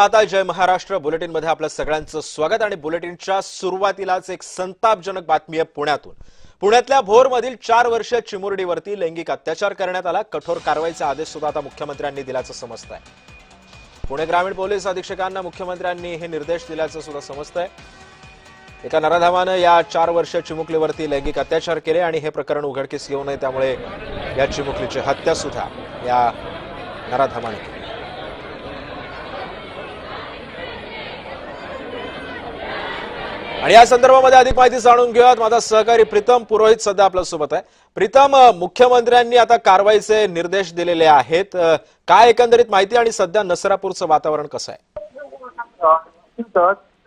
आता जय महाराष्ट्र बुलेटिन मध्ये आपलं सगळ्यांचं स्वागत आणि बुलेटिनच्या सुरुवातीलाच एक संतापजनक बातमी आहे पुण्यातून। पुण्यातल्या भोरमधील 4 वर्षीय चिमुरडीवरती लैंगिक अत्याचार करण्यात आला। कठोर कारवाईचा आदेश सुद्धा आता मुख्यमंत्र्यांनी दिल्याचं समजतंय। पुणे ग्रामीण पोलीस अधीक्षकांना मुख्यमंत्र्यांनी हे निर्देश दिल्याचं सुद्धा समजतंय। एका नराधमानं या 4 वर्षीय चिमुकलीवरती लैंगिक अत्याचार केले आणि हे प्रकरण उघडकीस येऊ नये त्यामुळे या चिमुकलीची हत्या सुद्धा या नराधमाने केली। आणि या संदर्भामध्ये अधिक माहिती जाणून घेऊयात। माझा सहकारी प्रीतम पुरोहित सध्या आपल्या सोबत आहे। प्रीतम, मुख्यमंत्र्यांनी आता कारवाईचे निर्देश दिलेले आहेत, काय एकंदरीत माहिती आणि सध्या नसरापूरचं वातावरण कसं आहे?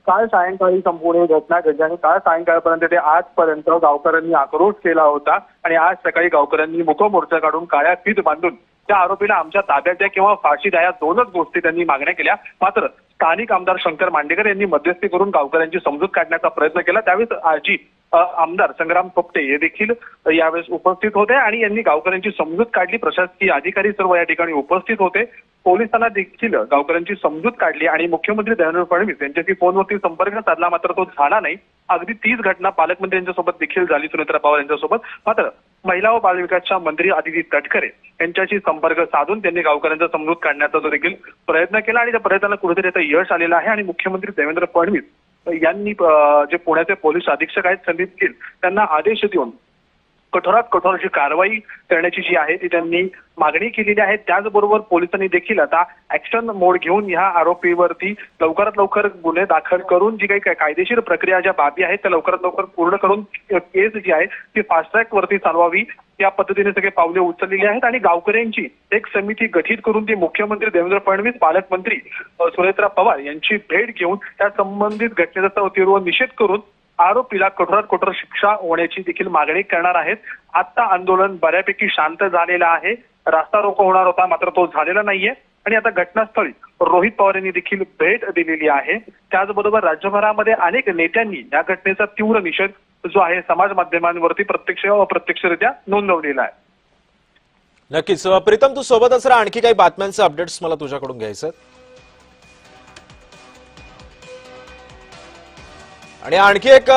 काल सायंकाळी संपूर्ण घटना घडली आणि काल सायंकाळपर्यंत ते आजपर्यंत गावकऱ्यांनी आक्रोश केला होता आणि आज सकाळी गावकऱ्यांनी मूकमोर्चा काढून काळ्या फीत बांधून त्या आरोपीला आमच्या ताब्यात द्या किंवा फाशी द्या या दोनच गोष्टी त्यांनी मागण्या केल्या। मात्र स्थानिक आमदार शंकर मांडेकर यांनी मध्यस्थी करून गावकऱ्यांची समजूत काढण्याचा प्रयत्न केला। त्यावेळेस आजी आमदार संग्राम थोपटे हे देखील यावेळेस उपस्थित होते आणि यांनी गावकऱ्यांची समजूत काढली। प्रशासकीय अधिकारी सर्व या ठिकाणी उपस्थित होते। पोलिसांना देखील गावकऱ्यांची समजूत काढली आणि मुख्यमंत्री देवेंद्र फडणवीस यांच्याशी फोनवरती संपर्क साधला, मात्र तो झाला नाही। अगदी तीच घटना पालकमंत्री यांच्यासोबत देखील झाली, सुनेत्रा पवार यांच्यासोबत। मात्र महिला व बालविकासच्या मंत्री आदिती तटकरे यांच्याशी संपर्क साधून त्यांनी गावकऱ्यांचा समजूत काढण्याचा जो देखील प्रयत्न केला आणि त्या प्रयत्नाला कुठेतरी आता यश आलेलं आहे। आणि मुख्यमंत्री देवेंद्र फडणवीस यांनी जे पुण्याचे पोलीस अधीक्षक आहेत संदीप गिल त्यांना आदेश देऊन कठोरात कठोर जी कारवाई करण्याची जी आहे ती त्यांनी मागणी केलेली आहे। त्याचबरोबर पोलिसांनी देखील आता ऍक्शन मोड घेऊन या आरोपीवरती लवकरात लवकर गुन्हे दाखल करून जी काही कायदेशीर प्रक्रिया ज्या बाबी आहेत त्या लवकरात लवकर पूर्ण करून केस जी आहे ती फास्ट ट्रॅक वरती चालवावी या पद्धतीने सगळे पावले उचललेली आहेत। आणि गावकऱ्यांची एक समिती गठीत करून ती मुख्यमंत्री देवेंद्र फडणवीस, पालकमंत्री सुनेत्रा पवार यांची भेट घेऊन त्या संबंधित घटनेचा तीव्र निषेध करून आरोपीला कठोरात कठोर शिक्षा होण्याची देखील मागणी करणार आहेत। आता आंदोलन बऱ्यापैकी शांत झालेलं आहे। रास्ता रोको होणार होता मात्र तो झालेला नाहीये आणि आता घटनास्थळी रोहित पवार यांनी देखील भेट दिलेली आहे। त्याचबरोबर राज्यभरामध्ये अनेक नेत्यांनी या घटनेचा तीव्र निषेध जो आहे समाज माध्यमांवरती प्रत्यक्ष व अप्रत्यक्षरित्या नोंदवलेला आहे। नक्कीच प्रीतम, तू सोबतच राहा, आणखी काही बातम्यांचे अपडेट्स मला तुझ्याकडून घ्यायचं आणि आणखी एक